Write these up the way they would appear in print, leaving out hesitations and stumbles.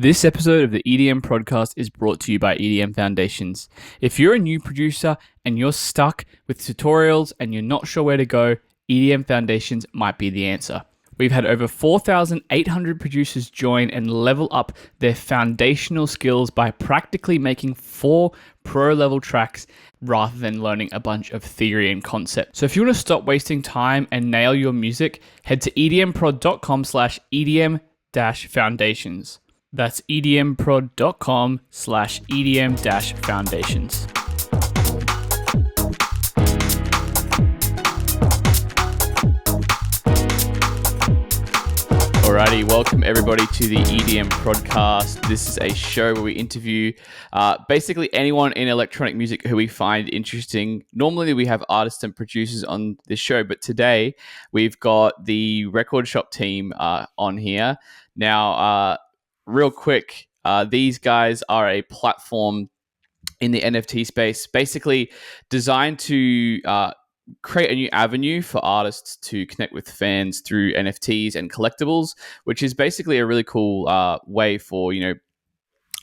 This episode of the EDM Podcast is brought to you by EDM Foundations. If you're a new producer and you're stuck with tutorials and you're not sure where to go, EDM Foundations might be the answer. We've had over 4,800 producers join and level up their foundational skills by practically making 4 pro-level tracks rather than learning a bunch of theory and concept. So if you want to stop wasting time and nail your music, head to edmprod.com/EDM-foundations. That's edmprod.com/EDM-foundations. Alrighty, welcome everybody to the EDM Podcast. This is a show where we interview basically anyone in electronic music who we find interesting. Normally we have artists and producers on this show, but today we've got the Record Shop team on here. Now, real quick, these guys are a platform in the NFT space, basically designed to create a new avenue for artists to connect with fans through NFTs and collectibles, which is basically a really cool way for,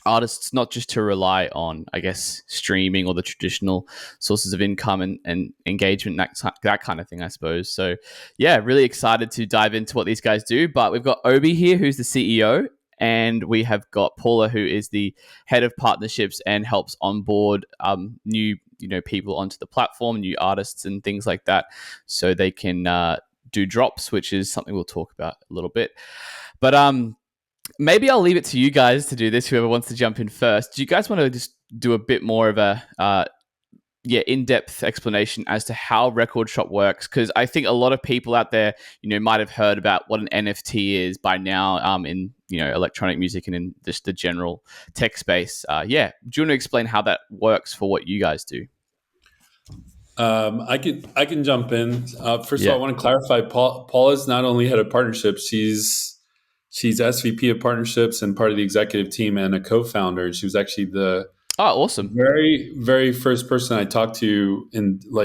artists not just to rely on, I guess, streaming or the traditional sources of income and engagement, that kind of thing, I suppose. So, yeah, really excited to dive into what these guys do. But we've got Obi here, who's the CEO. And we have got Paula, who is the head of partnerships and helps onboard new, people onto the platform, new artists and things like that, so they can do drops, which is something we'll talk about a little bit. But maybe I'll leave it to you guys to do this. Whoever wants to jump in first. Do you guys want to just do a bit more of a in-depth explanation as to how Record Shop works? Because I think a lot of people out there, might have heard about what an NFT is by now in, electronic music and in just the general tech space. Do you want to explain how that works for what you guys do? I can jump in. First of all, I want to clarify, Paula's not only head of partnerships, she's SVP of partnerships and part of the executive team and a co-founder. She was actually the awesome. Very, very first person I talked to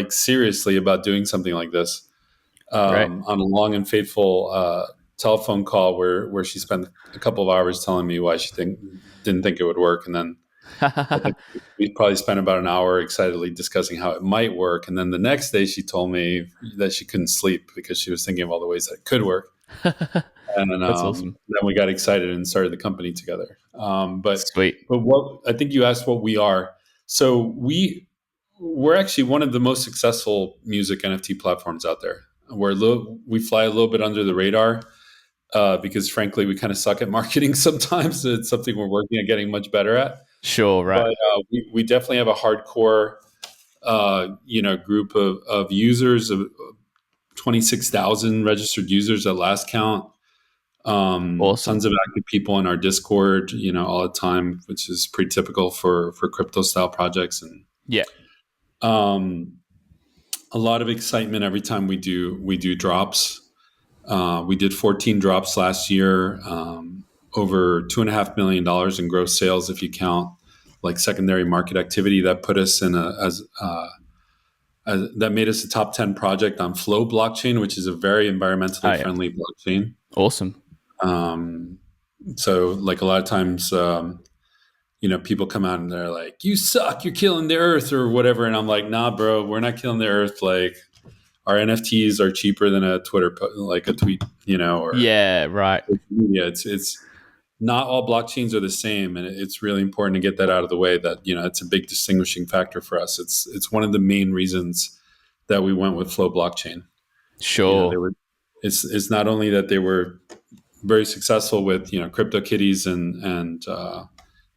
seriously about doing something like this on a long and faithful telephone call where she spent a couple of hours telling me why she didn't think it would work. And then I think we probably spent about an hour excitedly discussing how it might work. And then the next day she told me that she couldn't sleep because she was thinking of all the ways that it could work. And that's awesome. Then we got excited and started the company together. Sweet. But what I think you asked what we are. So we're actually one of the most successful music NFT platforms out there. We fly a little bit under the radar because frankly we kind of suck at marketing sometimes. It's something we're working at getting much better at. Sure, right. But we definitely have a hardcore group of users, of 26,000 registered users at last count. Awesome. Tons of active people in our Discord, all the time, which is pretty typical for crypto style projects. And a lot of excitement every time we do drops. We did 14 drops last year, over $2.5 million in gross sales if you count like secondary market activity. That put us in that made us a top 10 project on Flow blockchain, which is a very environmentally friendly blockchain. Awesome. So like a lot of times, people come out and they're like, "You suck, you're killing the earth," or whatever. And I'm like, "Nah, bro, we're not killing the earth. Like our NFTs are cheaper than a tweet, or right. Yeah, it's not all blockchains are the same. And it's really important to get that out of the way that, it's a big distinguishing factor for us. It's one of the main reasons that we went with Flow blockchain. Sure. It's not only that they were very successful with, CryptoKitties and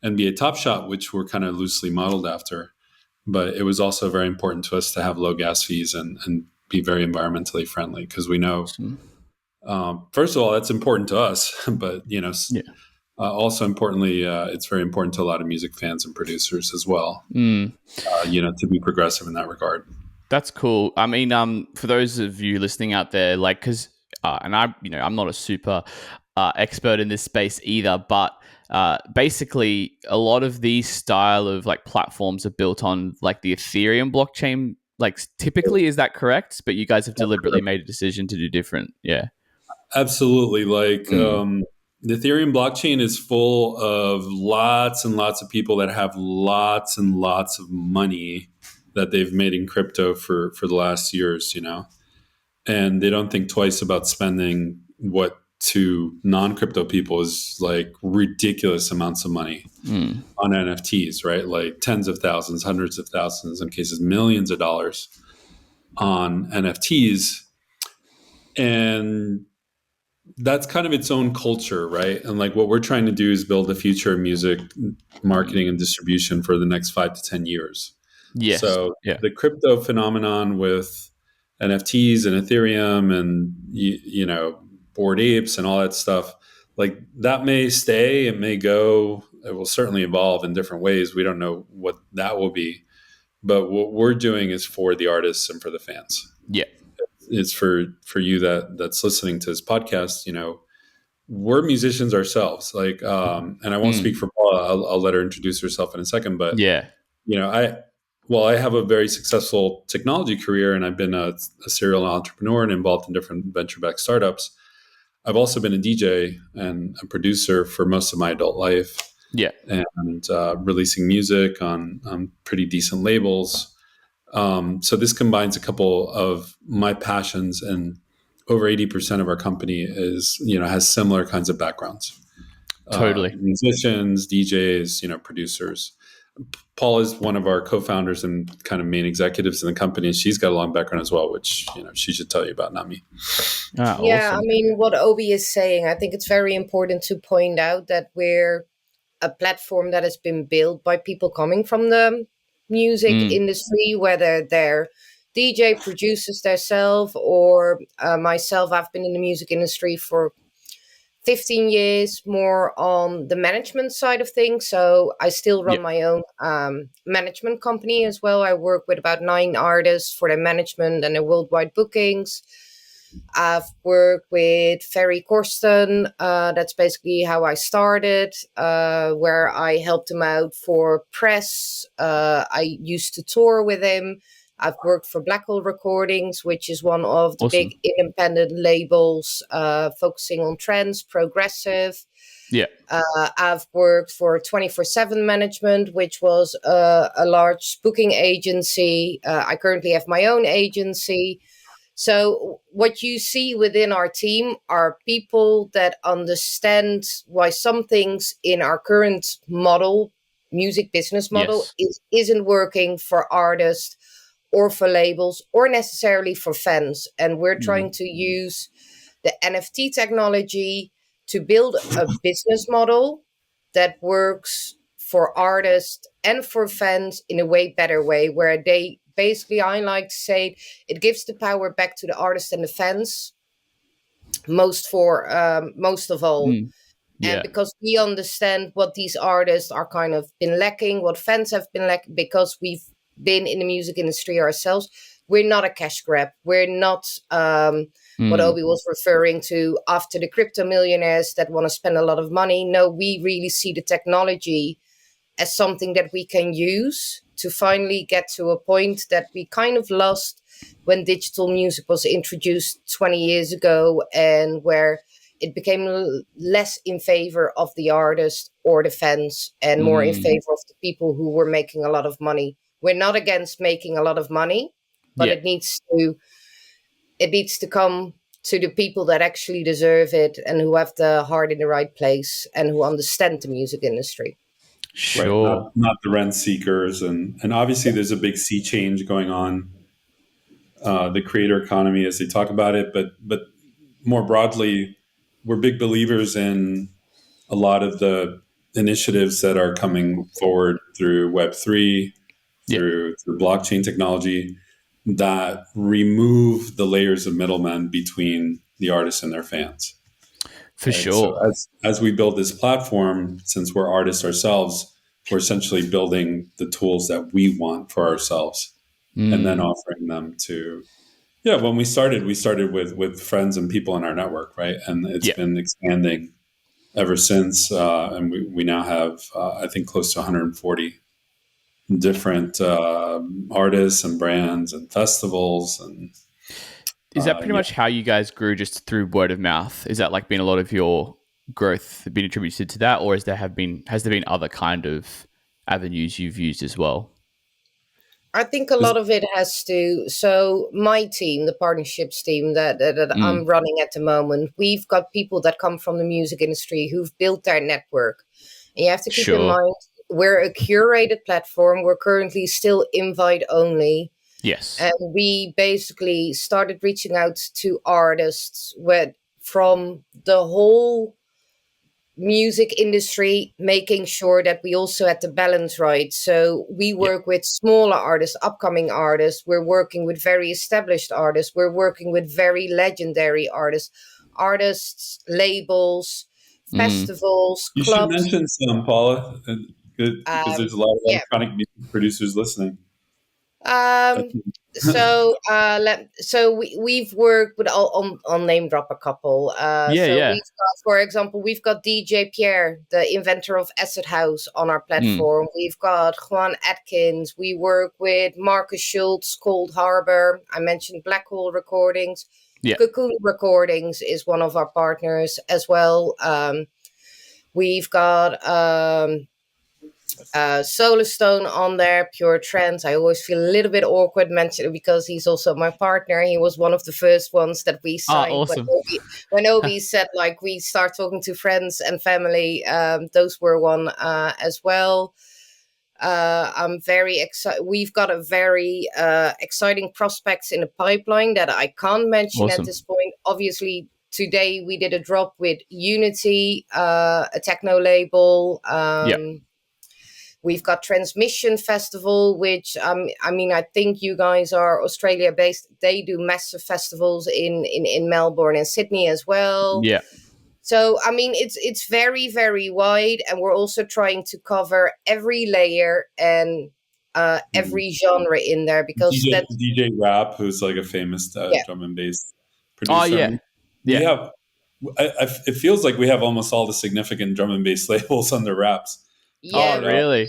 NBA Top Shot, which were kind of loosely modeled after, but it was also very important to us to have low gas fees and be very environmentally friendly because we know, first of all, that's important to us, but, also importantly, it's very important to a lot of music fans and producers as well, to be progressive in that regard. That's cool. I mean, for those of you listening out there, because and I'm not a super expert in this space either, but basically a lot of these style of platforms are built on the Ethereum blockchain. Typically, is that correct? But you guys have deliberately made a decision to do different. Yeah, absolutely. The Ethereum blockchain is full of lots and lots of people that have lots and lots of money that they've made in crypto for the last years, and they don't think twice about spending what to non-crypto people is like ridiculous amounts of money on NFTs, right? Like tens of thousands, hundreds of thousands, in some cases, millions of dollars on NFTs. And that's kind of its own culture, right? And like what we're trying to do is build the future of music marketing and distribution for the next 5 to 10 years. Yes. So Yeah. the crypto phenomenon with NFTs and Ethereum and Bored Apes and all that stuff, like that may stay, it may go, it will certainly evolve in different ways. We don't know what that will be, but what we're doing is for the artists and for the fans. Yeah. It's for you that's listening to this podcast. We're musicians ourselves. Like, and I won't speak for Paula. I'll let her introduce herself in a second. But Yeah. I have a very successful technology career, and I've been a serial entrepreneur and involved in different venture-backed startups. I've also been a DJ and a producer for most of my adult life. Yeah. And releasing music on pretty decent labels. So this combines a couple of my passions, and over 80% of our company has similar kinds of backgrounds. Totally. Musicians, DJs, producers. Paul is one of our co-founders and kind of main executives in the company, and she's got a long background as well, which she should tell you about, not me. Yeah, awesome. I mean, what Obi is saying, I think it's very important to point out that we're a platform that has been built by people coming from the music industry, whether they're DJ producers themselves or myself. I've been in the music industry for 15 years, more on the management side of things. So I still run my own management company as well. I work with about 9 artists for their management and their worldwide bookings. I've worked with Ferry Corsten. That's basically how I started, where I helped him out for press. I used to tour with him. I've worked for Black Hole Recordings, which is one of the big independent labels focusing on trance, progressive. Yeah. I've worked for 24/7 Management, which was a large booking agency. I currently have my own agency. So what you see within our team are people that understand why some things in our current model, music business model, isn't working for artists or for labels or necessarily for fans. And we're trying to use the NFT technology to build a business model that works for artists and for fans in a way better way, where they basically, I like to say, it gives the power back to the artists and the fans most of all. And because we understand what these artists are kind of been lacking, what fans have been lacking, because we've been in the music industry ourselves, we're not a cash grab. We're not what Obi was referring to after the crypto millionaires that want to spend a lot of money. No, we really see the technology as something that we can use to finally get to a point that we kind of lost when digital music was introduced 20 years ago, and where it became less in favor of the artist or the fans and more in favor of the people who were making a lot of money. We're not against making a lot of money, but it needs to come to the people that actually deserve it and who have the heart in the right place and who understand the music industry. Sure. Right, not the rent seekers. And obviously there's a big sea change going on, the creator economy as they talk about it. But more broadly, we're big believers in a lot of the initiatives that are coming forward through Web3, through blockchain technology, that remove the layers of middlemen between the artists and their fans. For sure. So as we build this platform, since we're artists ourselves, we're essentially building the tools that we want for ourselves and then offering them to, when we started with friends and people in our network, right? And it's been expanding ever since. And we now have, I think, close to 140 different artists and brands and festivals. And is that pretty much how you guys grew, just through word of mouth? Is that like been a lot of your growth been attributed to that, or has there been other kind of avenues you've used as well? I think a This- lot of it has to. So my team, the partnerships team that I'm Mm, running at the moment, we've got people that come from the music industry who've built their network. And you have to keep in sure. mind we're a curated platform. We're currently still invite only. Yes. And we basically started reaching out to artists from the whole music industry, making sure that we also had the balance right. So we Yeah. work with smaller artists, upcoming artists. We're working with very established artists. We're working with very legendary artists, labels, Mm. festivals, you should clubs. mention some, Paula, because Um, there's a lot of yeah. electronic music producers listening. Um, we've worked with I'll name drop a couple. Yeah, So yeah. we've got, for example, we've got DJ Pierre, the inventor of Acid House, on our Mm. platform. We've got Juan Atkins. We work with Marcus Schultz, Cold Harbor. I mentioned Black Hole Recordings. Yeah. Cocoon Recordings is one of our partners as well. We've got Solar Stone on there, Pure Trends. I always feel a little bit awkward mentioning because he's also my partner. He was one of the first ones that we Ah, signed awesome. when Obi said like we start talking to friends and family. Those were one as well. I'm very excited. We've got a very exciting prospects in the pipeline that I can't mention at Awesome. this point. Obviously, today we did a drop with Unity, a techno label. Yeah. We've got Transmission Festival, which I mean, I think you guys are Australia based. They do massive festivals in Melbourne and Sydney as well. Yeah. So I mean, it's very very wide, and we're also trying to cover every layer and every genre in there because that's DJ Rap, who's like a famous yeah drum and bass Oh, producer. yeah. We Yeah. have, it feels like we have almost all the significant drum and bass labels under wraps. Oh, yeah. really?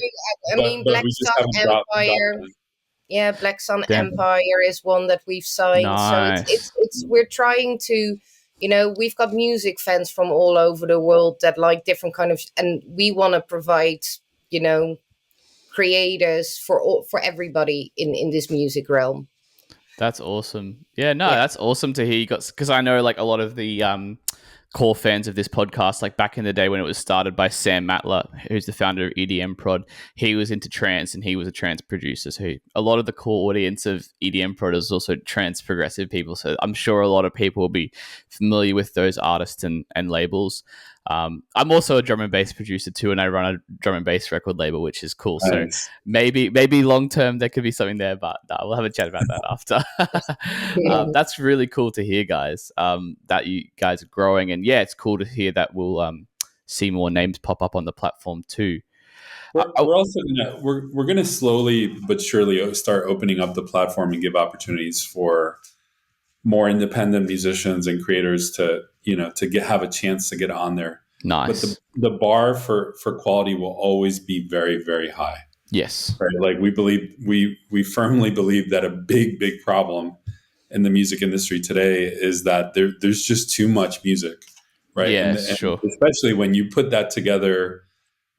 I mean, But Black we just Sun haven't dropped Empire. it. Yeah, Black Sun Damn. Empire is one that we've signed. So Nice. it's we're trying to, we've got music fans from all over the world that like different kind of, and we want to provide, you know, creators for everybody in this music realm. That's awesome. Yeah, no, Yeah. that's awesome to hear you got, because I know like a lot of the core fans of this podcast, like back in the day when it was started by Sam Matler, who's the founder of EDMProd, he was into trance and he was a trance producer. So a lot of the core audience of EDMProd is also trance progressive people. So I'm sure a lot of people will be familiar with those artists and labels. I'm also a drum and bass producer too, and I run a drum and bass record label, which is cool. So Nice. maybe long term there could be something there, but we'll have a chat about that after. That's really cool to hear, guys. That you guys are growing, and yeah, it's cool to hear that we'll see more names pop up on the platform too. We're also gonna slowly but surely start opening up the platform and give opportunities for more independent musicians and creators to have a chance to get on there. But Nice. the bar for quality will always be very very high. Yes. Right? Like we firmly believe that a big problem in the music industry today is that there's just too much music, right? Yes. And Sure. especially when you put that together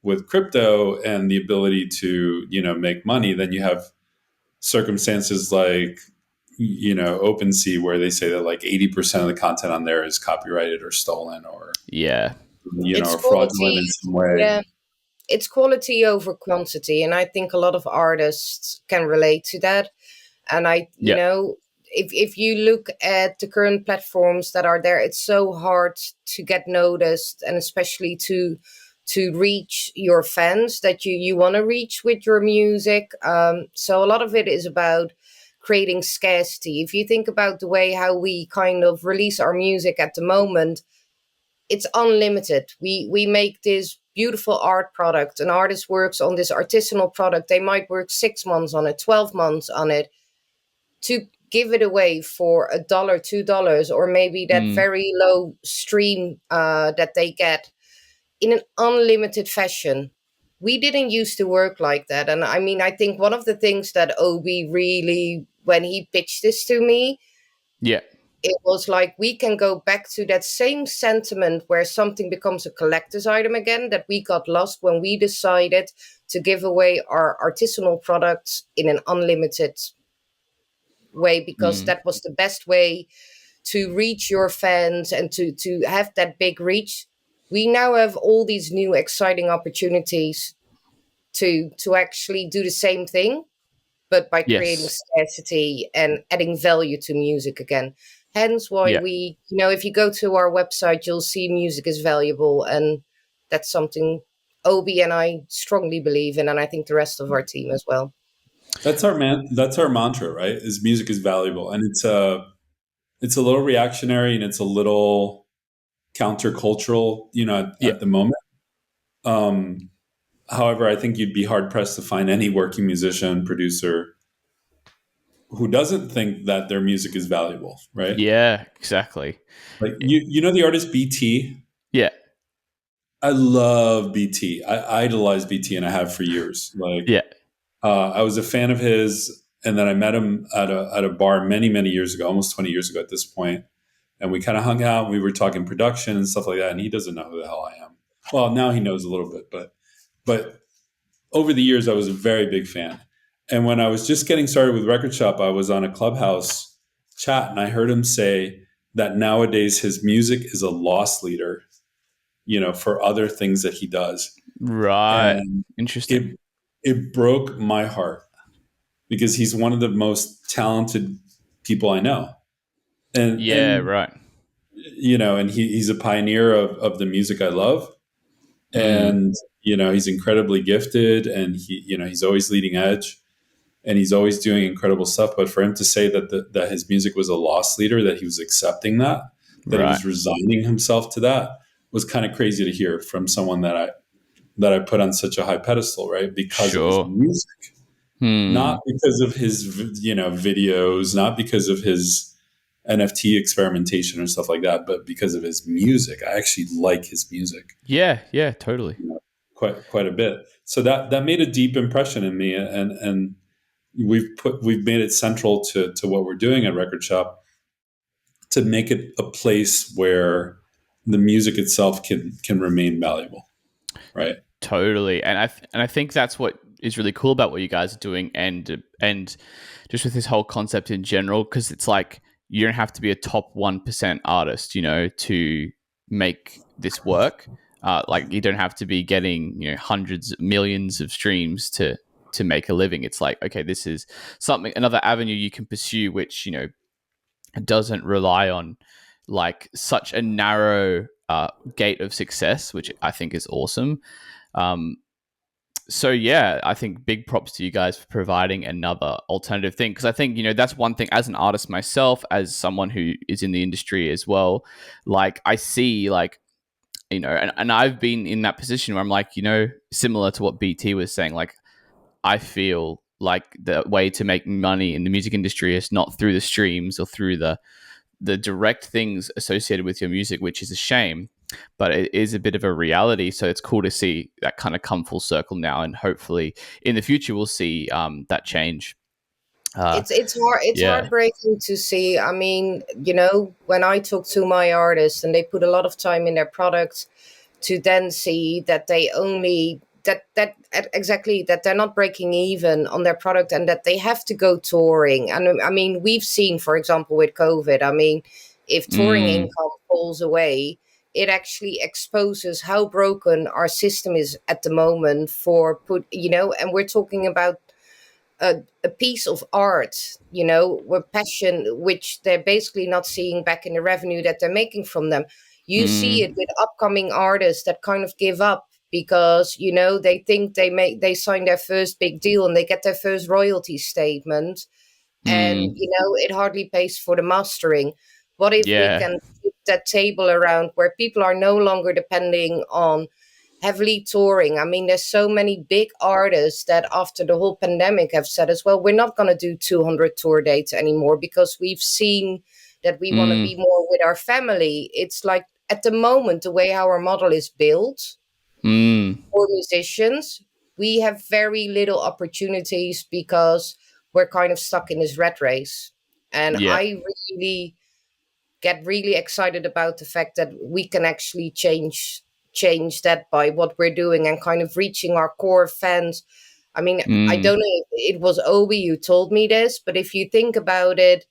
with crypto and the ability to make money, then you have circumstances like OpenSea, where they say that like 80% of the content on there is copyrighted or stolen or Yeah. It's or fraudulent quality. in some way. Yeah. It's quality over quantity, and I think a lot of artists can relate to that. And Yeah. if you look at the current platforms that are there, it's so hard to get noticed, and especially to reach your fans that you want to reach with your music. So a lot of it is about creating scarcity. If you think about the way how we kind of release our music at the moment, it's unlimited. We make this beautiful art product. An artist works on this artisanal product. They might work 6 months on it, 12 months on it, to give it away for $1, $2, or maybe that Mm. very low stream that they get in an unlimited fashion. We didn't used to work like that. And I mean, I think one of the things that Obi really, when he pitched this to me, Yeah. it was like we can go back to that same sentiment where something becomes a collector's item again that we got lost when we decided to give away our artisanal products in an unlimited way, because Mm. that was the best way to reach your fans and to have that big reach. We now have all these new exciting opportunities to actually do the same thing, but by creating Yes. scarcity and adding value to music again. Hence why Yeah. we, if you go to our website, you'll see music is valuable. And that's something Obi and I strongly believe in. And I think the rest of our team as well. That's our That's our mantra, right? Is music is valuable, and it's a little reactionary and it's a little countercultural, Yeah. at the moment. Um, However, I think you'd be hard pressed to find any working musician, producer who doesn't think that their music is valuable, right? Yeah. Exactly. Like you know the artist BT. Yeah. I love BT. I idolize BT, and I have for years. Like Yeah. I was a fan of his, and then I met him at a bar many years ago, almost 20 years ago at this point, and we kind of hung out. And we were talking production and stuff like that, and he doesn't know who the hell I am. Well, now he knows a little bit, but over the years, I was a very big fan. And when I was just getting started with Record Shop, I was on a Clubhouse chat, and I heard him say that nowadays his music is a loss leader, for other things that he does. Right. And Interesting. it broke my heart because he's one of the most talented people I know. Yeah. And Right. and he's a pioneer of the music I love. Mm. And, he's incredibly gifted, and he's always leading edge, and he's always doing incredible stuff. But for him to say that his music was a loss leader, that he was accepting that he Right. was resigning himself to that, was kind of crazy to hear from someone that I put on such a high pedestal, right? Because of his Sure. music, Hmm. not because of his, videos, not because of his NFT experimentation and stuff like that, but because of his music. I actually like his music, Yeah. Yeah. Totally. quite a bit. So that made a deep impression in me, and we've made it central to what we're doing at Record Shop, to make it a place where the music itself can remain valuable, right? Totally, and I think that's what is really cool about what you guys are doing, and just with this whole concept in general, because it's like you don't have to be a top 1% artist, to make this work. Like you don't have to be getting hundreds, millions of streams to make a living. It's like, okay, this is something, another avenue you can pursue, which doesn't rely on like such a narrow gate of success, which I think is awesome. Um, so yeah, I think big props to you guys for providing another alternative thing, because I think that's one thing as an artist myself, as someone who is in the industry as well. Like I see like and I've been in that position where I'm like similar to what BT was saying. Like I feel like the way to make money in the music industry is not through the streams or through the direct things associated with your music, which is a shame, but it is a bit of a reality. So it's cool to see that kind of come full circle now, and hopefully in the future we'll see that change. Uh, It's yeah. heartbreaking to see. I mean, when I talk to my artists and they put a lot of time in their products, to then see that they only exactly that they're not breaking even on their product, and that they have to go touring. And I mean, we've seen, for example, with COVID, I mean, if touring Mm, income falls away, it actually exposes how broken our system is at the moment and we're talking about a piece of art, with passion, which they're basically not seeing back in the revenue that they're making from them. You see it mm, with upcoming artists that kind of give up because, they think they sign their first big deal and they get their first royalty statement, and, mm, it hardly pays for the mastering. What if we yeah. can flip that table around where people are no longer depending on heavily touring? I mean, there's so many big artists that after the whole pandemic have said as well, we're not going to do 200 tour dates anymore because we've seen that we want to Mm, be more with our family. It's like at the moment, the way our model is built mm, for musicians, we have very little opportunities because we're kind of stuck in this rat race. And yeah. I really get really excited about the fact that we can actually change that by what we're doing and kind of reaching our core fans. I mean, I Mm. don't know if it was Obi who told me this, but if you think about it,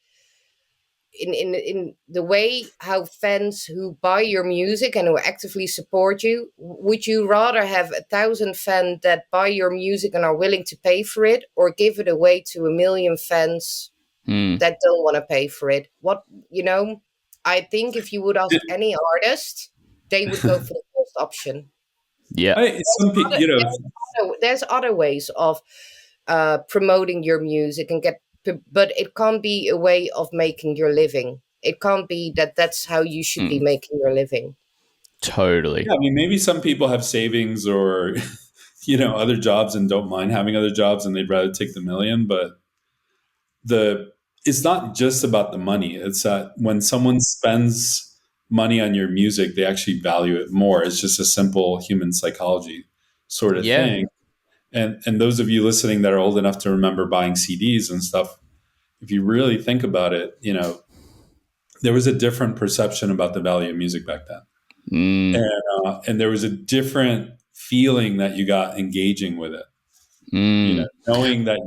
in the way how fans who buy your music and who actively support you, would you rather have 1,000 fans that buy your music and are willing to pay for it, or give it away to 1 million fans Mm. that don't want to pay for it? What, you know, I think if you would ask any artist, they would go for the first option. Yeah. Some people, Other, there's other ways of promoting your music and but it can't be a way of making your living. It can't be that that's how you should be Mm. making your living. Totally. yeah, I mean, maybe some people have savings or other jobs and don't mind having other jobs and they'd rather take the million. But the it's not just about the money. It's that when someone spends money on your music, they actually value it more. It's just a simple human psychology sort of Yeah. thing. And those of you listening that are old enough to remember buying CDs and stuff, if you really think about it, there was a different perception about the value of music back then, Mm. and there was a different feeling that you got engaging with it. Mm. Knowing that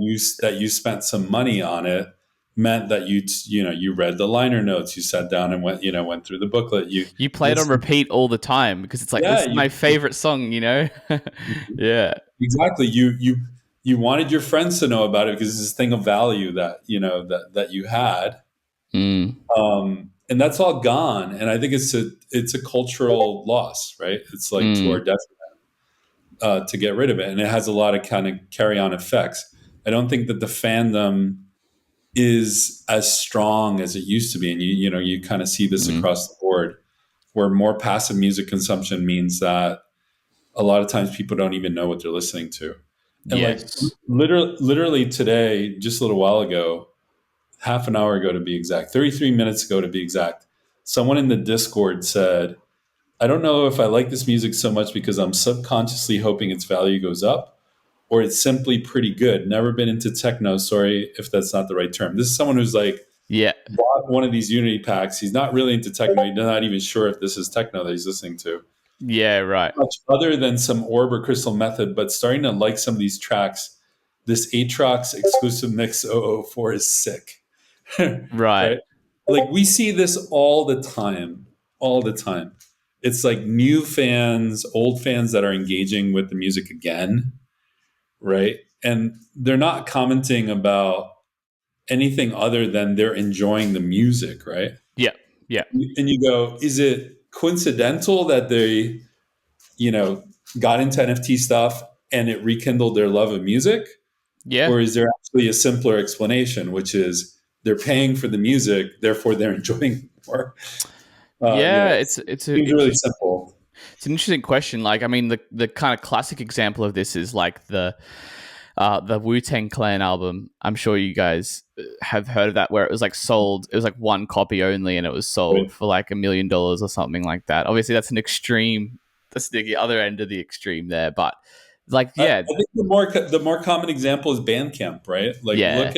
you spent some money on it meant that you read the liner notes, you sat down and went through the booklet, you You play it on listened. repeat all the time because it's like, this Yeah, is my favorite song, you know? Yeah. exactly. You wanted your friends to know about it because it's this thing of value that that you had. Mm. And that's all gone. And I think it's a cultural loss, right? It's like to our Mm. detriment to get rid of it, and it has a lot of kind of carry on effects. I don't think that the fandom is as strong as it used to be, and you kind of see this Mm. across the board, where more passive music consumption means that a lot of times people don't even know what they're listening to. And like Yes. literally today, just a little while ago, half an hour ago to be exact, 33 minutes ago to be exact, someone in the Discord said, I don't know if I like this music so much because I'm subconsciously hoping its value goes up, or it's simply pretty good. Never been into techno. Sorry if that's not the right term. This is someone who's like Yeah. bought one of these Unity packs. He's not really into techno. He's not even sure if this is techno that he's listening to. Yeah. Right. Much other than some Orb or Crystal Method, but starting to like some of these tracks. This Atrox exclusive mix 004 is sick. Right. Right? Like we see this all the time, all the time. It's like new fans, old fans that are engaging with the music again, right? And they're not commenting about anything other than they're enjoying the music, right? Yeah. Yeah. And you go, is it coincidental that they, you know, got into NFT stuff and it rekindled their love of music? Yeah. Or is there actually a simpler explanation, which is they're paying for the music, therefore they're enjoying more? Yeah. It seems really simple. It's an interesting question. Like, I mean, the kind of classic example of this is like the Wu-Tang Clan album. I'm sure you guys have heard of that, where it was like sold. It was like one copy only, and it was sold Right? for like $1 million or something like that. Obviously, that's an extreme. That's the other end of the extreme there, but like, I yeah, think the more common example is Bandcamp, right? Like yeah,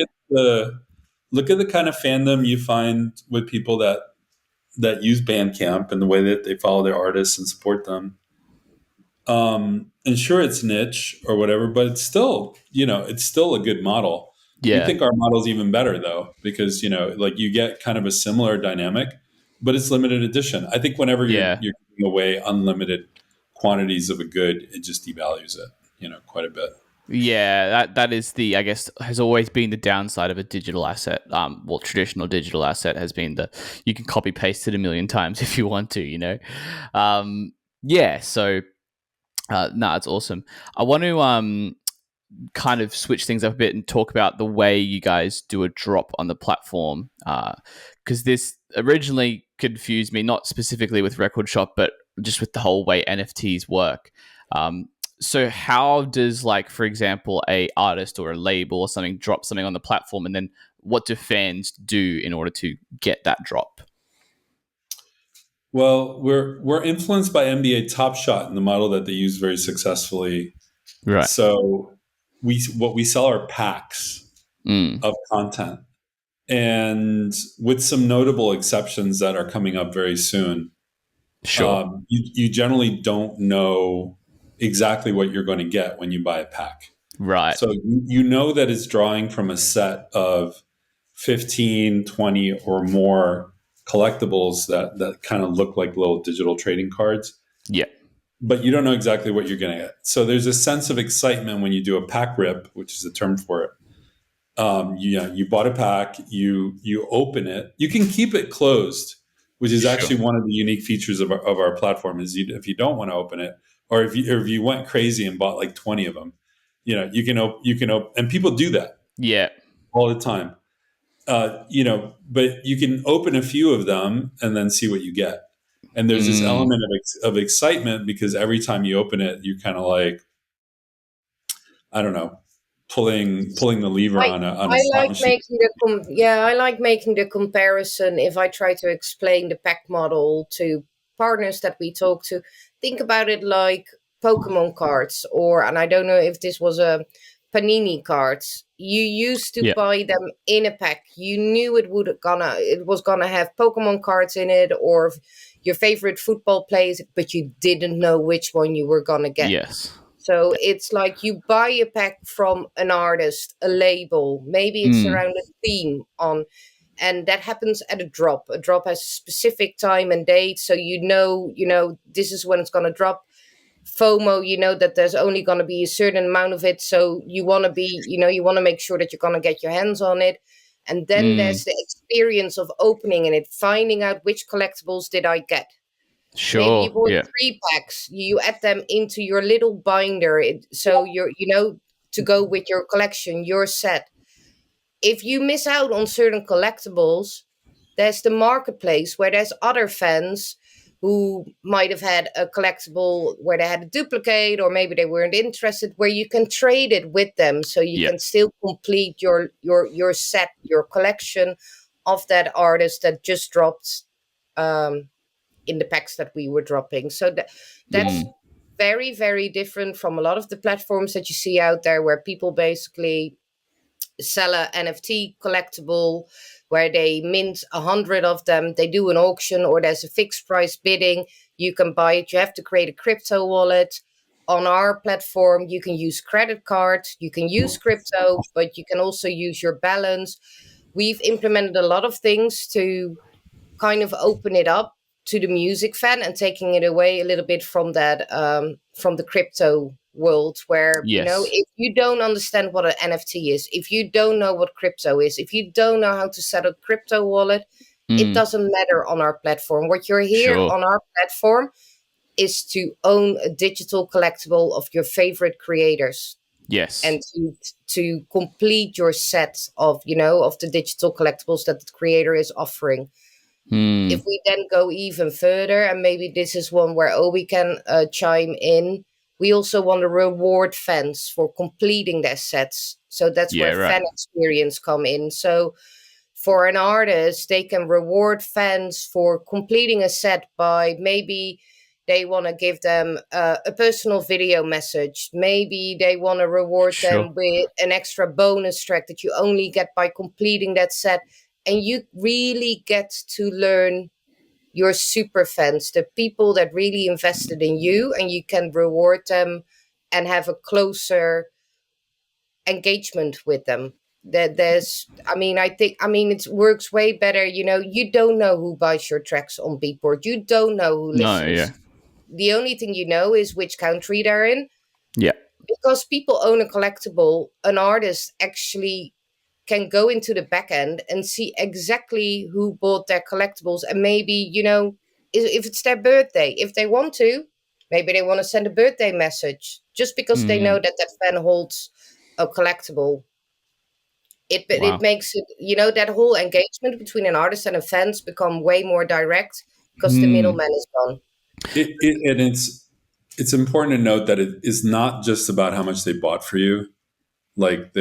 look at the kind of fandom you find with people that use Bandcamp and the way that they follow their artists and support them. And sure, it's niche or whatever, but it's still it's still a good model. We yeah, think our model is even better though, because like you get kind of a similar dynamic, but it's limited edition. I think whenever you're yeah. giving away unlimited quantities of a good, it just devalues it, quite a bit. Yeah, that is I guess has always been the downside of a digital asset. Well, traditional digital asset has been you can copy paste it a million times if you want to, Yeah, so no, it's awesome. I want to kind of switch things up a bit and talk about the way you guys do a drop on the platform, because this originally confused me, not specifically with Record Shop, but just with the whole way NFTs work. So how does, like, for example, a artist or a label or something drop something on the platform, and then what do fans do in order to get that drop? Well, we're influenced by NBA Top Shot in the model that they use very successfully. Right. So we sell are packs Mm. of content. and with some notable exceptions that are coming up very soon. Sure. You generally don't know exactly what you're going to get when you buy a pack. Right. So you know that it's drawing from a set of 15, 20 or more collectibles that kind of look like little digital trading cards, Yeah. but you don't know exactly what you're going to get. So there's a sense of excitement when you do a pack rip, which is a term for it. You bought a pack, you open it, you can keep it closed, which is Sure. actually one of the unique features of our platform. Is if you don't want to open it, or if you went crazy and bought like 20 of them, you can open, and people do that Yeah. all the time. But you can open a few of them and then see what you get. And there's this element of excitement because every time you open it, you kind of like, I don't know, pulling the lever I on a I slot like machine. making I like making the comparison if I try to explain the pack model to partners that we talk to. Think about it like Pokemon cards, or and I don't know if this was a Panini cards. You used to Yeah. buy them in a pack. You knew it was gonna have Pokemon cards in it or your favorite football players, but you didn't know which one you were gonna get. Yes. So it's like you buy a pack from an artist, a label, maybe it's around a theme on, and that happens at a drop. A drop has a specific time and date, so this is when it's going to drop. FOMO, you know that there's only going to be a certain amount of it, so you want to you want to make sure that you're going to get your hands on it. And then there's the experience of opening and it, finding out which collectibles did I get. Maybe you Sure. bought Yeah. 3 packs. You add them into your little binder, so to go with your collection, your set. If you miss out on certain collectibles, there's the marketplace where there's other fans who might have had a collectible where they had a duplicate, or maybe they weren't interested, where you can trade it with them, so you Yeah. can still complete your set, your collection of that artist that just dropped. In the packs that we were dropping. So that's very, very different from a lot of the platforms that you see out there where people basically sell a NFT collectible where they mint 100 of them. They do an auction or there's a fixed price bidding. You can buy it. You have to create a crypto wallet. On our platform, you can use credit cards, you can use crypto, but you can also use your balance. We've implemented a lot of things to kind of open it up to the music fan and taking it away a little bit from that from the crypto world where Yes. if you don't understand what an NFT is, if you don't know what crypto is, if you don't know how to set a crypto wallet, it doesn't matter on our platform. What you're here Sure. on our platform is to own a digital collectible of your favorite creators Yes. and to complete your set of the digital collectibles that the creator is offering. If we then go even further, and maybe this is one where Obi can chime in, we also want to reward fans for completing their sets. So that's Yeah. where Right. fan experience come in. So for an artist, they can reward fans for completing a set by maybe they want to give them a personal video message. Maybe they want to reward Sure. them with an extra bonus track that you only get by completing that set. And you really get to learn your super fans, the people that really invested in you, and you can reward them and have a closer engagement with them. It works way better. You don't know who buys your tracks on Beatport. You don't know who No. listens. Yeah. The only thing you know is which country they're in. Yeah. Because people own a collectible, an artist actually can go into the back end and see exactly who bought their collectibles. And maybe, if it's their birthday, if they want to, maybe they want to send a birthday message just because they know that fan holds a collectible. It Wow. makes it, that whole engagement between an artist and a fans become way more direct because the middleman is gone. And it's important to note that it is not just about how much they bought for you. Like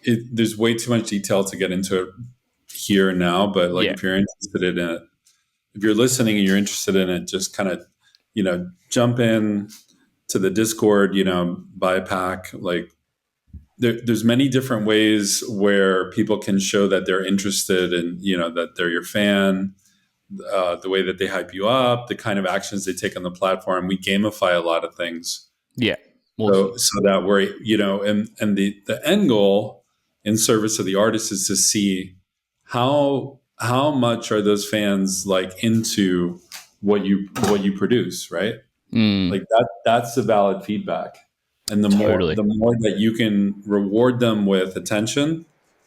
there's way too much detail to get into it here and now. But like Yeah. if you're interested in it, if you're listening and you're interested in it, just kind of jump in to the Discord. Buy a pack. Like there's many different ways where people can show that they're interested and that they're your fan, the way that they hype you up, the kind of actions they take on the platform. We gamify a lot of things. Yeah. Awesome. So that we're, and the end goal in service of the artist is to see how much are those fans like into what you produce, right? Like that's the valid feedback. And the Totally. more that you can reward them with attention,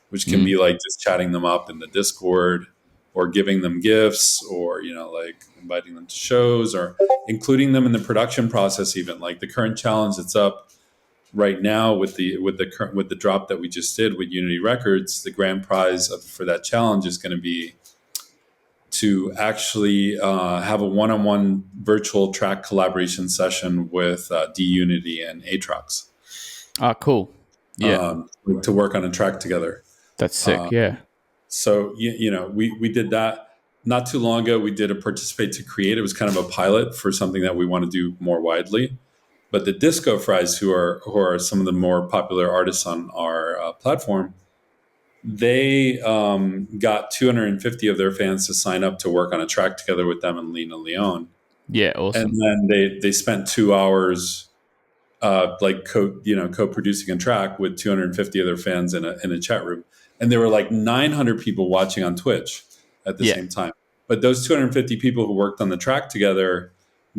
which can be like just chatting them up in the Discord or giving them gifts or, like inviting them to shows or including them in the production process, even like the current challenge that's up right now with the drop that we just did with Unity Records. The grand prize for that challenge is going to be to actually have a one-on-one virtual track collaboration session with D-Unity and Atrox. Ah, cool. Yeah. To work on a track together. That's sick. Yeah. So, we did that not too long ago. We did a Participate to Create. It was kind of a pilot for something that we want to do more widely. But the Disco Fries, who are some of the more popular artists on our platform, they got 250 of their fans to sign up to work on a track together with them and Lena Leone. Yeah, awesome. And then they spent 2 hours co-producing a track with 250 of their fans in a chat room. And there were like 900 people watching on Twitch at the same time. But those 250 people who worked on the track together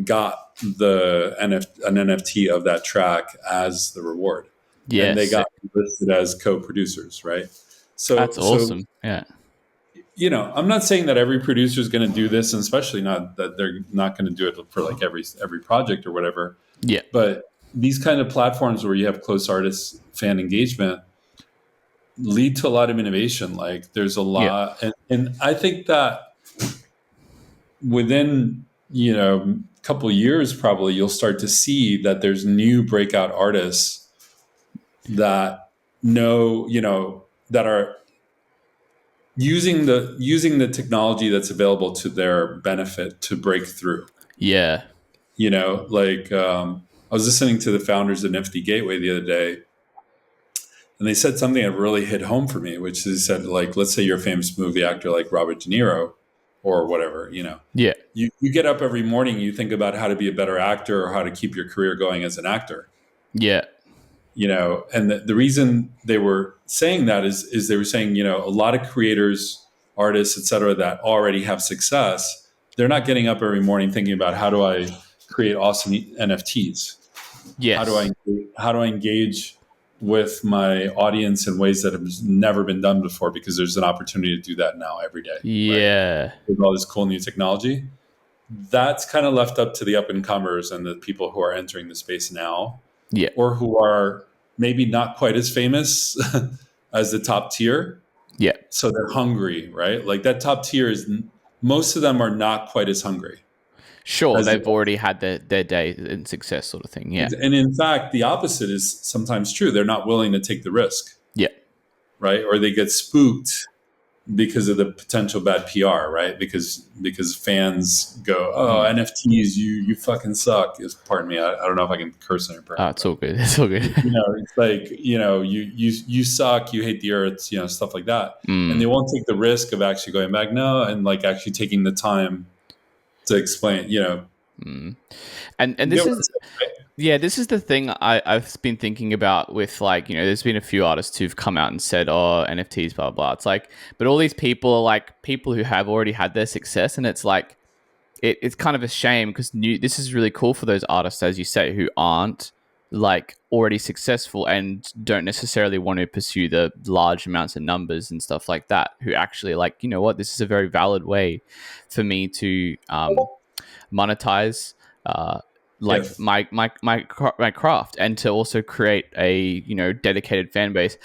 got an NFT of that track as the reward. Yeah, and they got listed as co-producers, right? So that's awesome. Yeah. I'm not saying that every producer is going to do this, and especially not that they're not going to do it for like every project or whatever. Yeah. But these kind of platforms where you have close artist fan engagement lead to a lot of innovation. Like there's a lot, and I think that within a couple of years, probably you'll start to see that there's new breakout artists that that are using the technology that's available to their benefit to break through. Yeah. I was listening to the founders of Nifty Gateway the other day, and they said something that really hit home for me, which is said, like, let's say you're a famous movie actor like Robert De Niro or whatever, Yeah. You get up every morning, you think about how to be a better actor or how to keep your career going as an actor. Yeah. And the reason they were saying that is they were saying, a lot of creators, artists, et cetera, that already have success, they're not getting up every morning thinking about how do I create awesome NFTs? Yes. How do I engage with my audience in ways that have never been done before? Because there's an opportunity to do that now every day. Yeah. Right? With all this cool new technology. That's kind of left up to the up and comers and the people who are entering the space now. Yeah. Or who are maybe not quite as famous as the top tier. Yeah. So they're hungry, right? Like that top tier most of them are not quite as hungry. Sure, they've already had their day in success sort of thing, yeah. And in fact, the opposite is sometimes true. They're not willing to take the risk. Yeah. Right? Or they get spooked because of the potential bad PR, right? Because fans go, oh, NFTs, you fucking suck. Pardon me, I don't know if I can curse on your program. It's all good. It's all good. It's like, you suck, you hate the earth, stuff like that. And they won't take the risk of actually going back, no, and like actually taking the time to explain, And this is this is the thing I've been thinking about with like, there's been a few artists who've come out and said, oh, NFTs, blah, blah. It's like, but all these people are like people who have already had their success. And it's like, it's kind of a shame because this is really cool for those artists, as you say, who aren't like already successful and don't necessarily want to pursue the large amounts of numbers and stuff like that, who actually like, this is a very valid way for me to monetize my craft and to also create a dedicated fan base.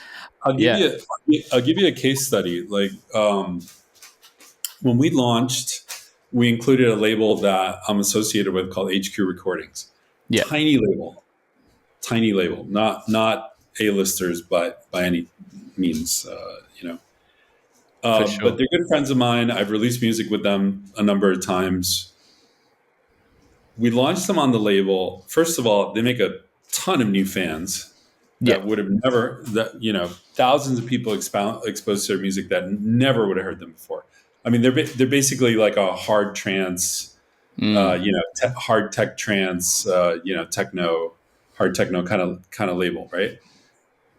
I'll give you a case study. Like when we launched, we included a label that I'm associated with called HQ Recordings. Yeah. Tiny label, not A-listers by any means, Sure. But they're good friends of mine. I've released music with them a number of times. We launched them on the label. First of all, they make a ton of new fans. Yeah. that would have never, that, thousands of people exposed to their music that never would have heard them before. I mean, they're basically like a hard trance, hard tech trance, techno, hard techno kind of label, right?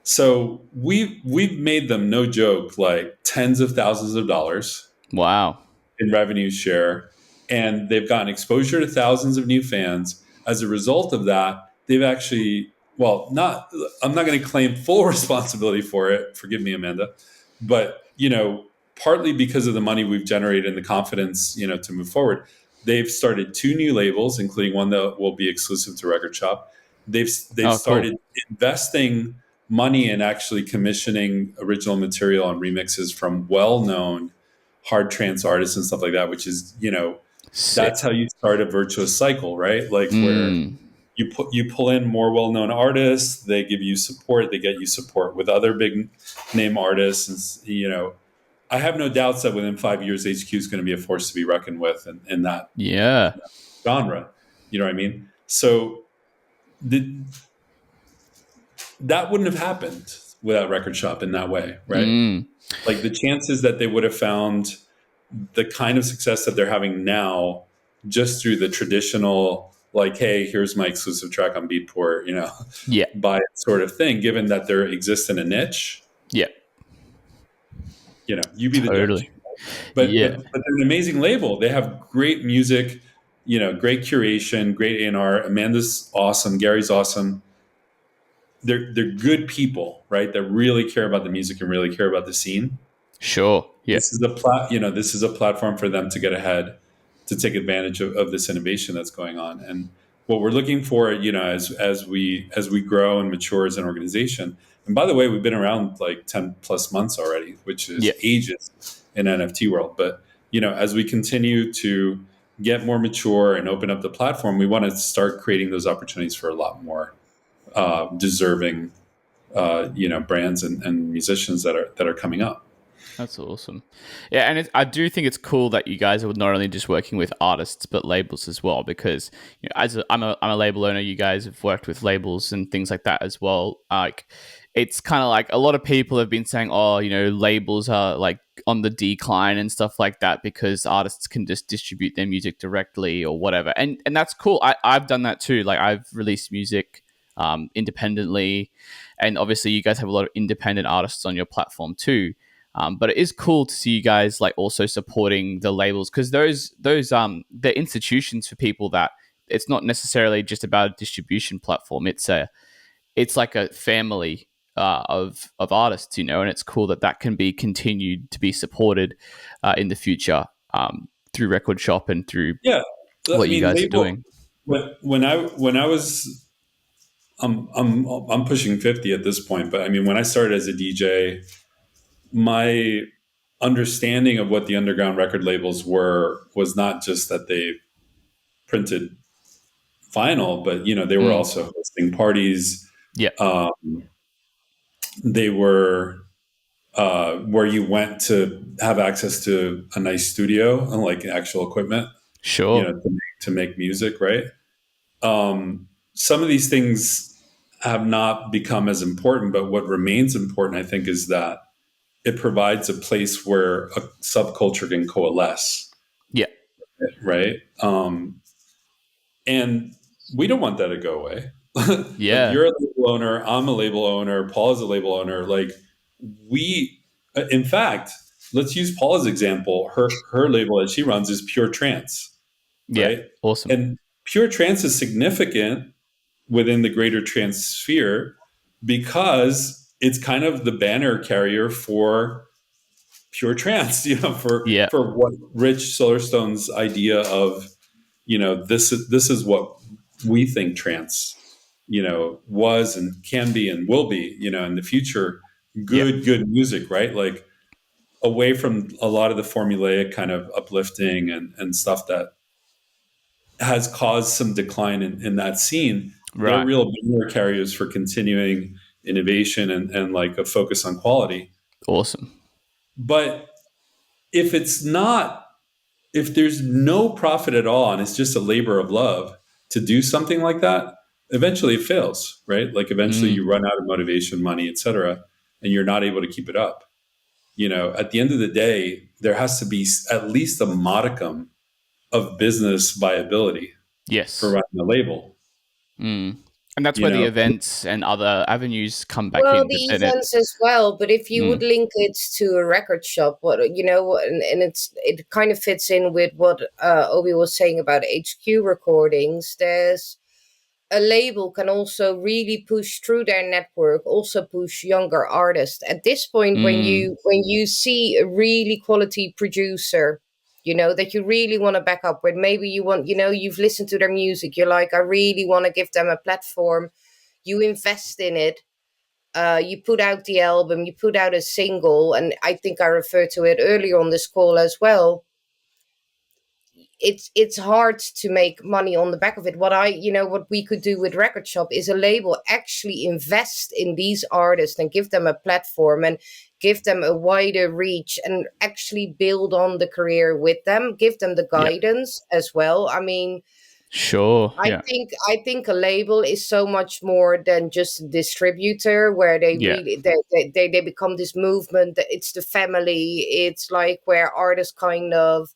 So we've made them, no joke, like tens of thousands of dollars Wow. in revenue share, and they've gotten exposure to thousands of new fans. As a result of that, they've actually, well, not, I'm not going to claim full responsibility for it. Forgive me, Amanda, but partly because of the money we've generated and the confidence, to move forward, they've started two new labels, including one that will be exclusive to Record Shop. They've Oh, cool. started investing money in actually commissioning original material and remixes from well-known hard trance artists and stuff like that, which is, Sick. that's how you start a virtuous cycle, right? Like where Mm. you pull in more well-known artists, they give you support, they get you support with other big name artists. And, I have no doubts that within 5 years, HQ is going to be a force to be reckoned with in that Yeah. genre. You know what I mean? So that wouldn't have happened without Record Shop in that way, right? Mm. Like the chances that they would have found the kind of success that they're having now just through the traditional, like, hey, here's my exclusive track on Beatport, Yeah. buy it sort of thing, given that they exist in a niche, Yeah. you be the judge. Totally. But Yeah. they're an amazing label. They have great music, great curation, great A&R. Amanda's awesome. Gary's awesome. They're good people, right? That really care about the music and really care about the scene. Sure. Yeah. This is a platform for them to get ahead, to take advantage of this innovation that's going on. And what we're looking for, as we grow and mature as an organization. And by the way, we've been around like 10 plus months already, which is Yeah. ages in NFT world. But as we continue to get more mature and open up the platform, we want to start creating those opportunities for a lot more deserving, brands and musicians that are coming up. That's awesome. Yeah, and I do think it's cool that you guys are not only just working with artists but labels as well. Because I'm a label owner. You guys have worked with labels and things like that as well. Like, it's kind of like a lot of people have been saying, oh, labels are like on the decline and stuff like that because artists can just distribute their music directly or whatever. And that's cool. I've done that too. Like, I've released music independently, and obviously you guys have a lot of independent artists on your platform too. But it is cool to see you guys like also supporting the labels, because those they're institutions for people that it's not necessarily just about a distribution platform. It's like a family of artists, and it's cool that can be continued to be supported in the future through Record Shop and through I what you mean, guys are label, doing. when I was, I'm pushing 50 at this point, but I mean, when I started as a DJ, my understanding of what the underground record labels was not just that they printed vinyl, but they were also hosting parties. Yeah, They were where you went to have access to a nice studio and like actual equipment, sure. to make music, right? Some of these things have not become as important, but what remains important, I think, is that it provides a place where a subculture can coalesce, Yeah, right? And we don't want that to go away. Like, yeah, you're a label owner, I'm a label owner, Paul is a label owner. Like, in fact, let's use Paula's example. Her label that she runs is Pure Trance, yeah. right? Awesome. And Pure Trance is significant within the greater trance sphere because it's kind of the banner carrier for Pure Trance, Yeah, for what Rich Solarstone's idea of, this is what we think trance, was and can be and will be, in the future. yeah, Good music, right? Like, away from a lot of the formulaic kind of uplifting and stuff that has caused some decline in that scene. They're right. real banner carriers for continuing innovation and like a focus on quality. Awesome. But if if there's no profit at all and it's just a labor of love to do something like that, eventually it fails, right? Like eventually Mm. you run out of motivation, money, etc., and you're not able to keep it up. At the end of the day, there has to be at least a modicum of business viability for Yes. running a label. Mm. And that's You where the know, events and other avenues come back Well, in. But the then it, events as well, but if you would mm, link it to a record shop, and it kind of fits in with what Obi was saying about HQ recordings. There's a label can also really push through their network, also push younger artists. At this point, mm, when you see a really quality producer, that you really want to back up with, maybe you want, you've listened to their music, you're like, I really want to give them a platform. You invest in it, you put out the album, you put out a single, and I think I referred to it earlier on this call as well. It's hard to make money on the back of it. What we could do with Record Shop is a label actually invest in these artists and give them a platform and give them a wider reach and actually build on the career with them, give them the yeah, guidance as well. I mean, sure, I yeah, think I think a label is so much more than just a distributor where they yeah, really they become this movement. It's the family. It's like where artists kind of,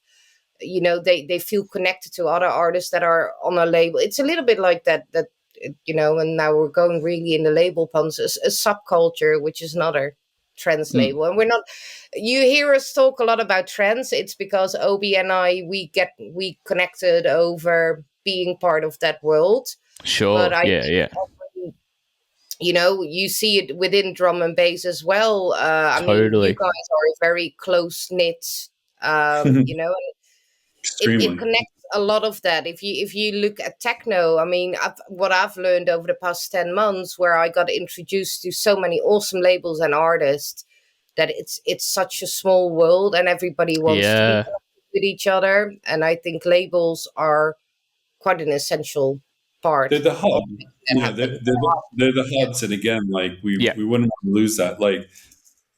they feel connected to other artists that are on a label. It's a little bit like that, and now we're going really in the label puns, a subculture, which is another trends mm, label. And we're not, you hear us talk a lot about trends. It's because Obi and I, we connected over being part of that world. But sure, I yeah, think yeah, you see it within drum and bass as well. I mean, you totally. guys are very close knit, it extremely. connects a lot of that. If you look at techno, I mean, what I've learned over the past 10 months, where I got introduced to so many awesome labels and artists, that it's such a small world and everybody wants to be Yeah, connected with each other. And I think labels are quite an essential They're part the of hub. making that happen. They're the hubs, and again, like yeah, we wouldn't want to lose that. Like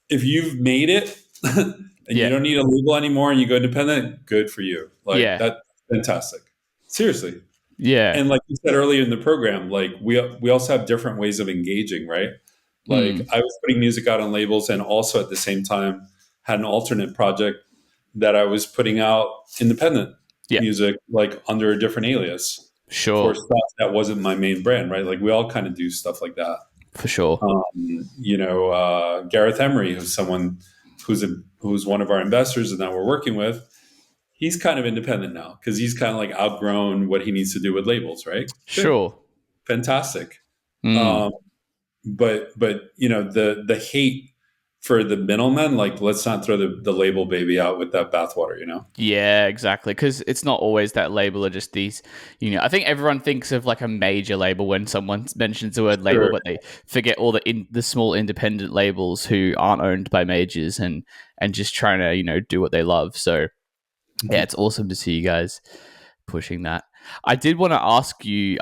if you've made it and you yeah, don't need a label anymore, and you go independent, good for you. Like yeah, that's fantastic. Seriously. yeah, And like you said earlier in the program, like we also have different ways of engaging, right? Like mm, I was putting music out on labels, and also at the same time had an alternate project that I was putting out independent yeah, music, like under a different alias for sure, stuff that wasn't my main brand, right? Like we all kind of do stuff like that. for sure. Gareth Emery, who's one of our investors and that we're working with, he's kind of independent now because he's kind of like outgrown what he needs to do with labels, right? Good, Sure. fantastic. Mm. Um, but the hate for the middlemen, like let's not throw the label baby out with that bathwater. Yeah, exactly. Because it's not always that label or just these, I think everyone thinks of like a major label when someone mentions the word label, Sure. but they forget all the small independent labels who aren't owned by majors and just trying to, do what they love. So yeah, it's awesome to see you guys pushing that. I did want to ask you,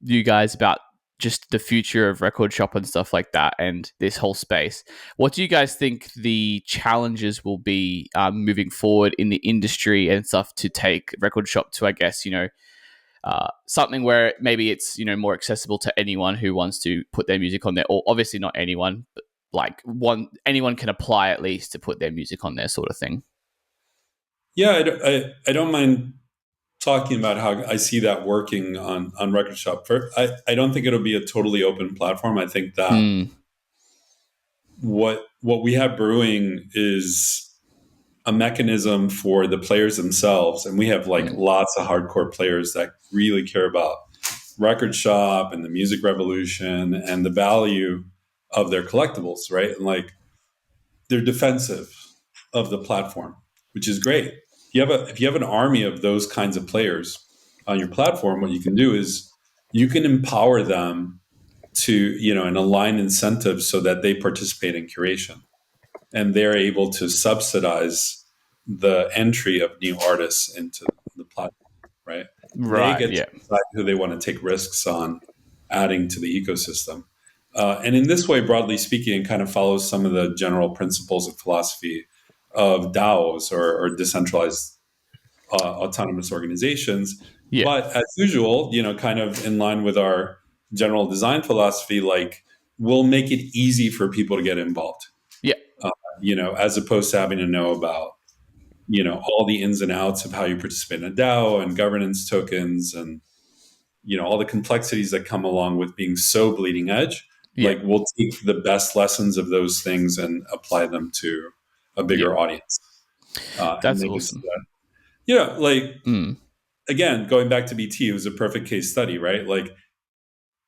you guys about just the future of record shop and stuff like that, and this whole space. What do you guys think the challenges will be moving forward in the industry and stuff to take record shop to, I guess, something where maybe it's more accessible to anyone who wants to put their music on there, or obviously not anyone, but like anyone can apply at least to put their music on there, sort of thing. Yeah, I don't mind talking about how I see that working on Record Shop. I don't think it'll be a totally open platform. I think that Mm, what we have brewing is a mechanism for the players themselves, and we have like mm, lots of hardcore players that really care about Record Shop and the music revolution and the value of their collectibles, right? And like they're defensive of the platform, which is great. If you have an army of those kinds of players on your platform, what you can do is you can empower them to, and align incentives so that they participate in curation and they're able to subsidize the entry of new artists into the platform, right? They right. get to Yeah. decide who they want to take risks on adding to the ecosystem. And in this way, broadly speaking, it kind of follows some of the general principles of philosophy of DAOs or decentralized autonomous organizations. Yeah. But as usual, kind of in line with our general design philosophy, like, will make it easy for people to get involved. Yeah. As opposed to having to know about, all the ins and outs of how you participate in a DAO and governance tokens and, all the complexities that come along with being so bleeding edge. Yeah. Like, we'll take the best lessons of those things and apply them to a bigger audience. And That's make awesome. Again, going back to BT, it was a perfect case study, right? Like,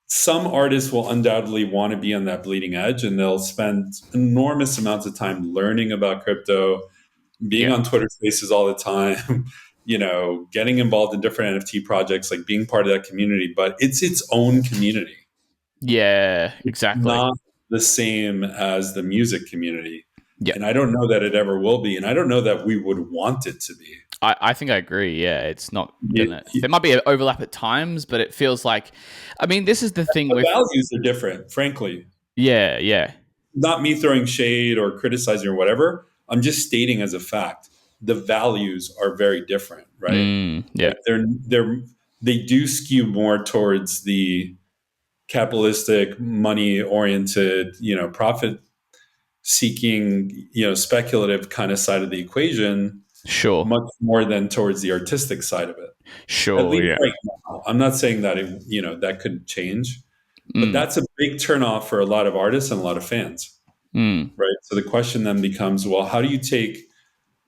some artists will undoubtedly want to be on that bleeding edge, and they'll spend enormous amounts of time learning about crypto, being on Twitter Spaces all the time, getting involved in different NFT projects, like being part of that community. But it's its own community. Yeah, exactly. Not the same as the music community. Yeah. And I don't know that it ever will be. And I don't know that we would want it to be. I think I agree. Yeah, it's not gonna. There might be an overlap at times, but it feels like. I mean, this is the thing The with values are different, frankly. Yeah. Not me throwing shade or criticizing or whatever. I'm just stating as a fact. The values are very different, right? Yeah. Like, they do skew more towards the capitalistic, money-oriented, profit seeking, speculative kind of side of the equation, Sure. much more than towards the artistic side of it. Sure. At least Yeah. right now. I'm not saying that that could change, but that's a big turnoff for a lot of artists and a lot of fans, right? So the question then becomes, well, how do you take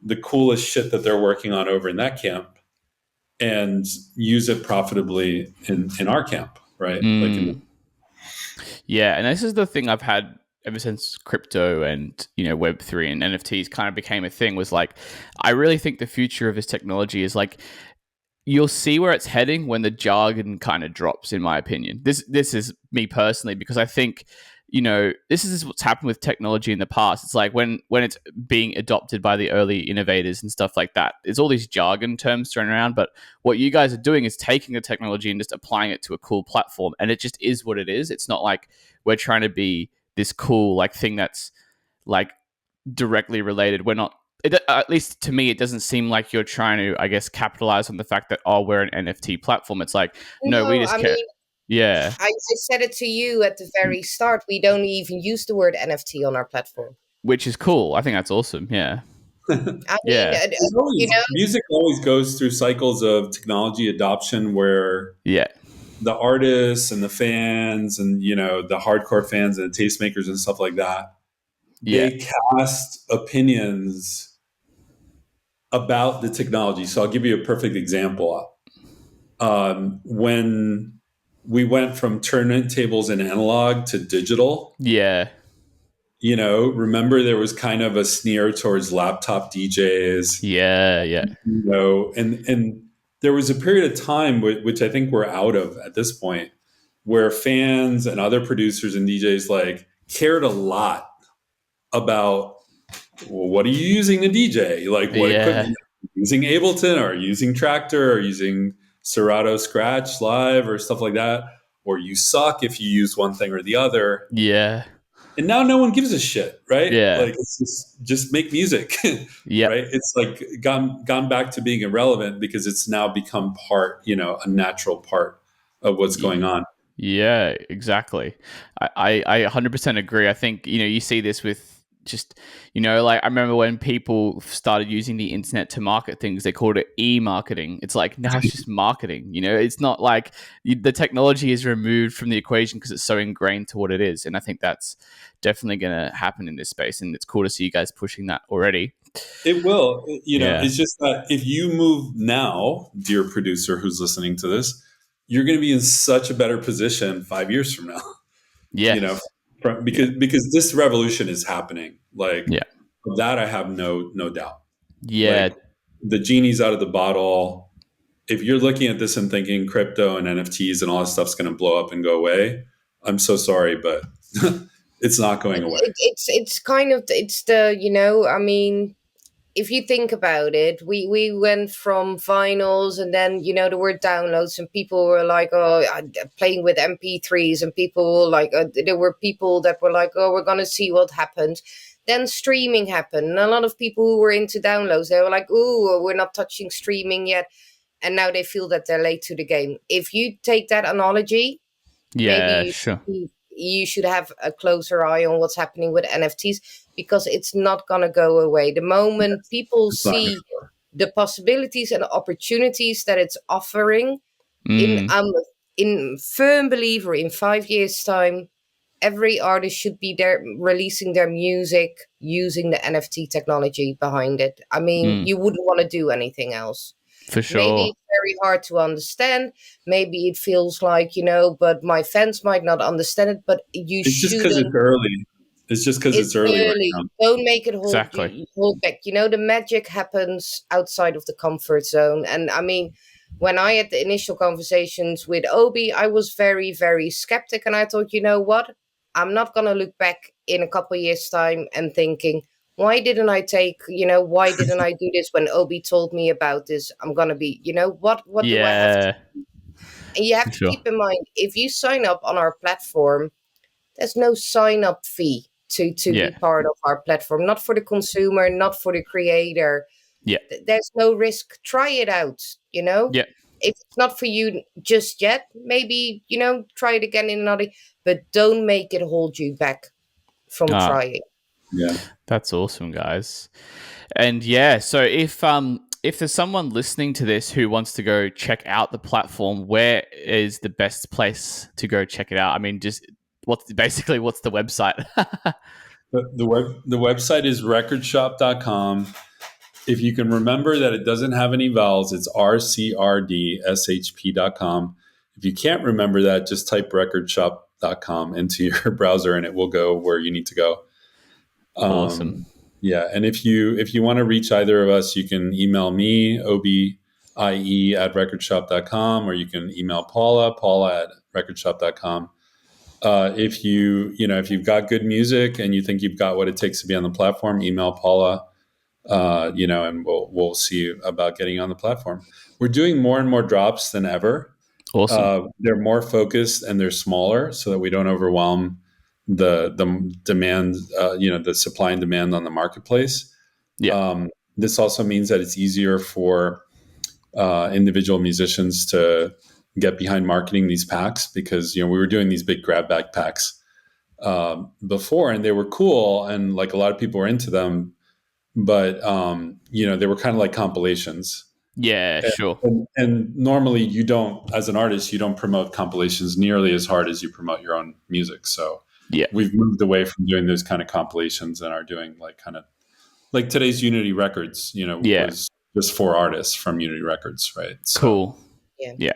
the coolest shit that they're working on over in that camp and use it profitably in our camp, right? Yeah, and this is the thing I've had ever since crypto and Web3 and NFTs kind of became a thing. Was like, I really think the future of this technology is like, you'll see where it's heading when the jargon kind of drops. In my opinion, this is me personally, because I think this is what's happened with technology in the past. It's like when it's being adopted by the early innovators and stuff like that, it's all these jargon terms thrown around. But what you guys are doing is taking the technology and just applying it to a cool platform, and it just is what it is. It's not like we're trying to be this cool like thing that's like directly related. We're not. At least to me, it doesn't seem like you're trying to, I guess, capitalize on the fact that we're an NFT platform. It's like, no, we just care. Yeah. I said it to you at the very start. We don't even use the word NFT on our platform. Which is cool. I think that's awesome. Yeah. I mean, music always goes through cycles of technology adoption where the artists and the fans and, the hardcore fans and the tastemakers and stuff like that, they cast opinions about the technology. So I'll give you a perfect example. When we went from turntables and analog to digital. Remember there was kind of a sneer towards laptop DJs. And there was a period of time, which I think we're out of at this point, where fans and other producers and DJs like cared a lot about, well, what are you using to DJ? Like, what equipment? Using Ableton or using Tractor or using Serato Scratch Live or stuff like that, or you suck if you use one thing or the other. And now no one gives a shit, right? Like, it's just make music. Right? It's like gone back to being irrelevant because it's now become part, a natural part of what's going on. Yeah, exactly. I 100% agree. I think, you see this with just, like, I remember when people started using the internet to market things, they called it e-marketing. It's like, now it's just marketing. It's not like the technology is removed from the equation because it's so ingrained to what it is. And I think that's definitely going to happen in this space. And it's cool to see you guys pushing that already. It will. It's just that if you move now, dear producer who's listening to this, you're going to be in such a better position 5 years from now. Because this revolution is happening. Like, that I have no doubt. Like, the genie's out of the bottle. If you're looking at this and thinking crypto and NFTs and all this stuff's going to blow up and go away, I'm so sorry, but it's not going away. I mean, if you think about it, we went from vinyls, and then there were downloads, and people were like, oh, playing with MP3s, and people like there were people that were like, oh, we're gonna see what happens. Then streaming happened, and a lot of people who were into downloads, they were like, oh, we're not touching streaming yet, and now they feel that they're late to the game. If you take that analogy Maybe Yeah, sure. you should have a closer eye on what's happening with NFTs, because it's not going to go away. The moment people It's not gonna see the possibilities and opportunities that it's offering, in Mm, in firm believer, in 5 years time, every artist should be there releasing their music using the NFT technology behind it. I mean, mm, you wouldn't want to do anything else. for Maybe sure. it's very hard to understand. Maybe it feels like, but my fans might not understand it, but you It's just because shouldn't. it's early. It's just because It's it's early right early. now. Don't make it Exactly. hold back. The magic happens outside of the comfort zone. And I mean, when I had the initial conversations with Obi, I was very, very skeptic. And I thought, you know what? I'm not going to look back in a couple of years' time and thinking, why didn't I do this when Obi told me about this? I'm going to be, what do I have to Yeah, do? And you have for to sure. keep in mind, if you sign up on our platform, there's no sign up fee to Yeah, be part of our platform, not for the consumer, not for the creator. yeah, There's no risk. Try it out, yeah. if it's not for you just yet, maybe try it again in another, but don't make it hold you back from Ah, trying. Yeah. that's awesome, guys. And yeah, so if there's someone listening to this who wants to go check out the platform, where is the best place to go check it out? I mean, just what's the website? The website is recordshop.com. If you can remember that it doesn't have any vowels, it's RCRDSHP.com. If you can't remember that, just type recordshop.com into your browser and it will go where you need to go. Awesome. Yeah, and if you want to reach either of us, you can email me, obie at recordshop.com, or you can email Paula at recordshop.com. If you've got good music and you think you've got what it takes to be on the platform, email Paula, and we'll see about getting on the platform. We're doing more and more drops than ever. Awesome. They're more focused and they're smaller so that we don't overwhelm the demand, the supply and demand on the marketplace. Yeah. This also means that it's easier for individual musicians to get behind marketing these packs, because we were doing these big grab bag packs before, and they were cool, and like a lot of people were into them, but they were kind of like compilations. Yeah, sure. And normally you don't, as an artist, you don't promote compilations nearly as hard as you promote your own music. So Yeah. we've moved away from doing those kind of compilations and are doing like kind of like today's Unity Records, Yeah. was just 4 artists from Unity Records, right? So Cool. Yeah. Yeah.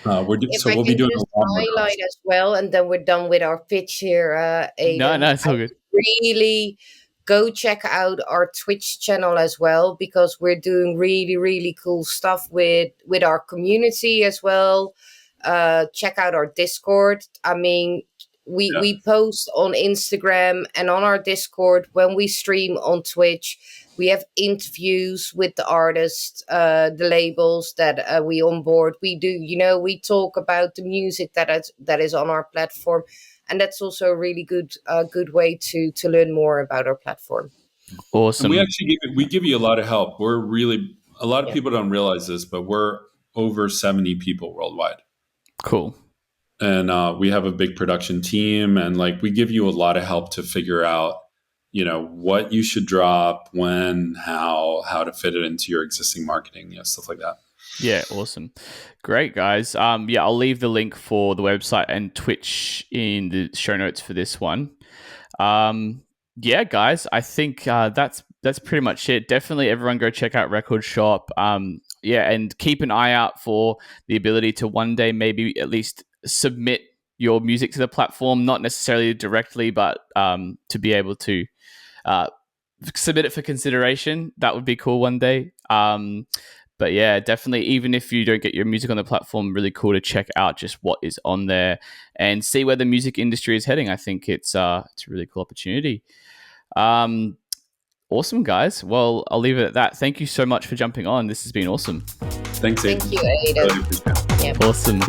If so I we'll be can doing just a lot more highlight drops. as well, and then we're done with our pitch here, No, Aiden. it's all good. Really go check out our Twitch channel as well, because we're doing really, really cool stuff with our community as well. Check out our Discord. I mean, Yeah. we post on Instagram and on our Discord. When we stream on Twitch, we have interviews with the artists, the labels that we onboard. We do, we talk about the music that is on our platform, and that's also a really good way to learn more about our platform. Awesome. And we actually give you a lot of help. We're really, a lot of Yeah. people don't realize this, but we're over 70 people worldwide. Cool. And we have a big production team, and like we give you a lot of help to figure out what you should drop, when, how to fit it into your existing marketing, stuff like that. Yeah, awesome. Great, guys. I'll leave the link for the website and Twitch in the show notes for this one. Guys, I think that's pretty much it. Definitely everyone go check out Record Shop. And keep an eye out for the ability to one day maybe at least submit your music to the platform, not necessarily directly, but to be able to submit it for consideration. That would be cool one day. But yeah, definitely, even if you don't get your music on the platform, really cool to check out just what is on there and see where the music industry is heading. I think it's a really cool opportunity. Awesome, guys. Well, I'll leave it at that. Thank you so much for jumping on. This has been awesome. Thanks, Aiden. Thank you, Aiden. Really appreciate it. Yeah. Awesome.